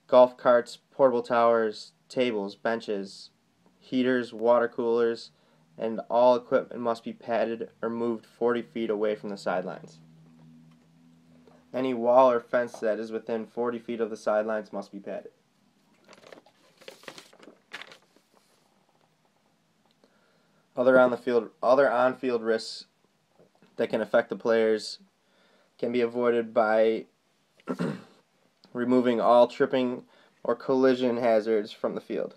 Golf carts, portable towers, tables, benches, heaters, water coolers, and all equipment must be padded or moved 40 feet away from the sidelines. Any wall or fence that is within 40 feet of the sidelines must be padded. Other on-field risks that can affect the players can be avoided by removing all tripping or collision hazards from the field.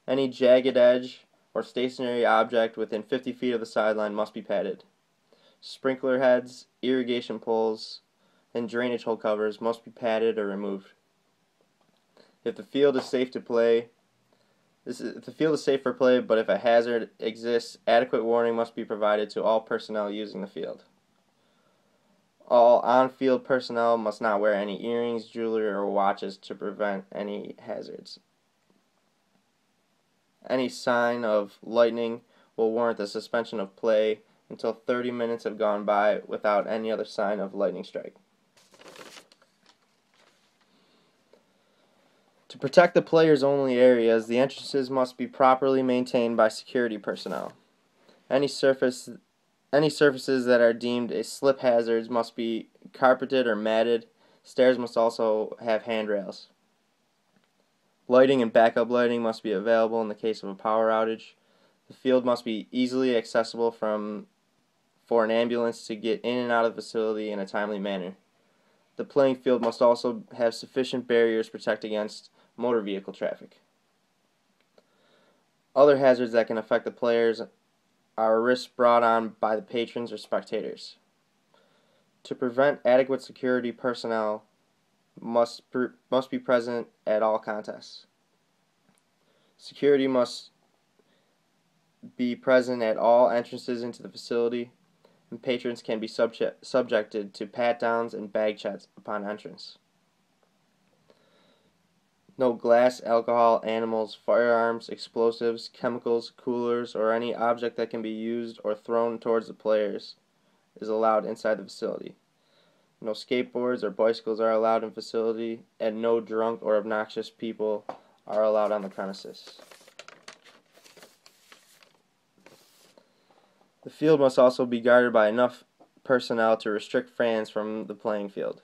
Any jagged edge or stationary object within 50 feet of the sideline must be padded. Sprinkler heads, irrigation poles, and drainage hole covers must be padded or removed. If the field is safe for play, but if a hazard exists, adequate warning must be provided to all personnel using the field. All on-field personnel must not wear any earrings, jewelry, or watches to prevent any hazards. Any sign of lightning will warrant the suspension of play until 30 minutes have gone by without any other sign of lightning strike. To protect the players-only areas, the entrances must be properly maintained by security personnel. Any surfaces that are deemed a slip hazards must be carpeted or matted. Stairs must also have handrails. Lighting and backup lighting must be available in the case of a power outage. The field must be easily accessible for an ambulance to get in and out of the facility in a timely manner. The playing field must also have sufficient barriers to protect against motor vehicle traffic. Other hazards that can affect the players are risks brought on by the patrons or spectators. To prevent, adequate security personnel must be present at all contests. Security must be present at all entrances into the facility, and patrons can be subjected to pat-downs and bag checks upon entrance. No glass, alcohol, animals, firearms, explosives, chemicals, coolers, or any object that can be used or thrown towards the players is allowed inside the facility. No skateboards or bicycles are allowed in the facility, and no drunk or obnoxious people are allowed on the premises. The field must also be guarded by enough personnel to restrict fans from the playing field.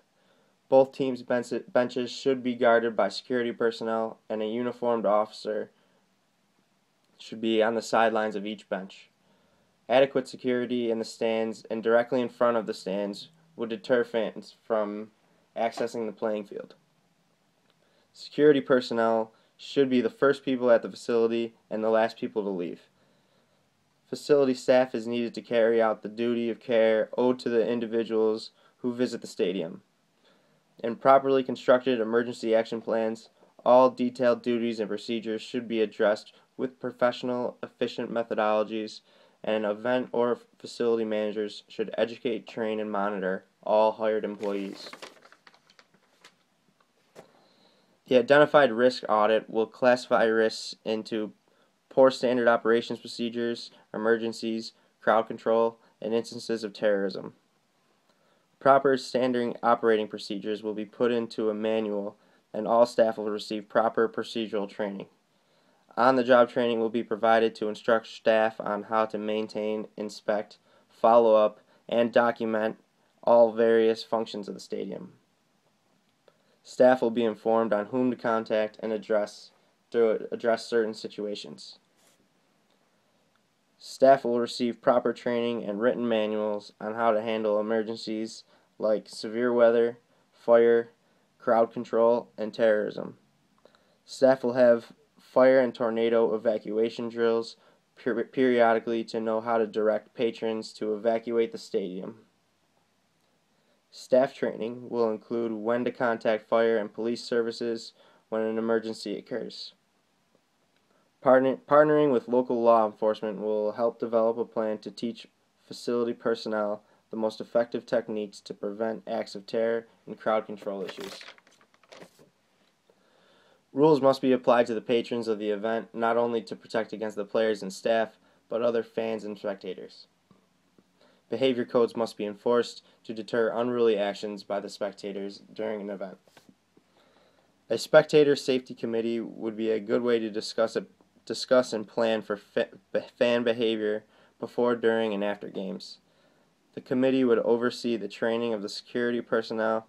Both teams' benches should be guarded by security personnel, and a uniformed officer should be on the sidelines of each bench. Adequate security in the stands and directly in front of the stands would deter fans from accessing the playing field. Security personnel should be the first people at the facility and the last people to leave. Facility staff is needed to carry out the duty of care owed to the individuals who visit the stadium. In properly constructed emergency action plans, all detailed duties and procedures should be addressed with professional, efficient methodologies, and event or facility managers should educate, train, and monitor all hired employees. The identified risk audit will classify risks into poor standard operations procedures, emergencies, crowd control, and instances of terrorism. Proper standard operating procedures will be put into a manual, and all staff will receive proper procedural training. On-the-job training will be provided to instruct staff on how to maintain, inspect, follow up, and document all various functions of the stadium. Staff will be informed on whom to contact and address certain situations. Staff will receive proper training and written manuals on how to handle emergencies like severe weather, fire, crowd control, and terrorism. Staff will have fire and tornado evacuation drills periodically to know how to direct patrons to evacuate the stadium. Staff training will include when to contact fire and police services when an emergency occurs. Partnering with local law enforcement will help develop a plan to teach facility personnel the most effective techniques to prevent acts of terror and crowd control issues. Rules must be applied to the patrons of the event, not only to protect against the players and staff, but other fans and spectators. Behavior codes must be enforced to deter unruly actions by the spectators during an event. A spectator safety committee would be a good way to discuss and plan for fan behavior before, during, and after games. The committee would oversee the training of the security personnel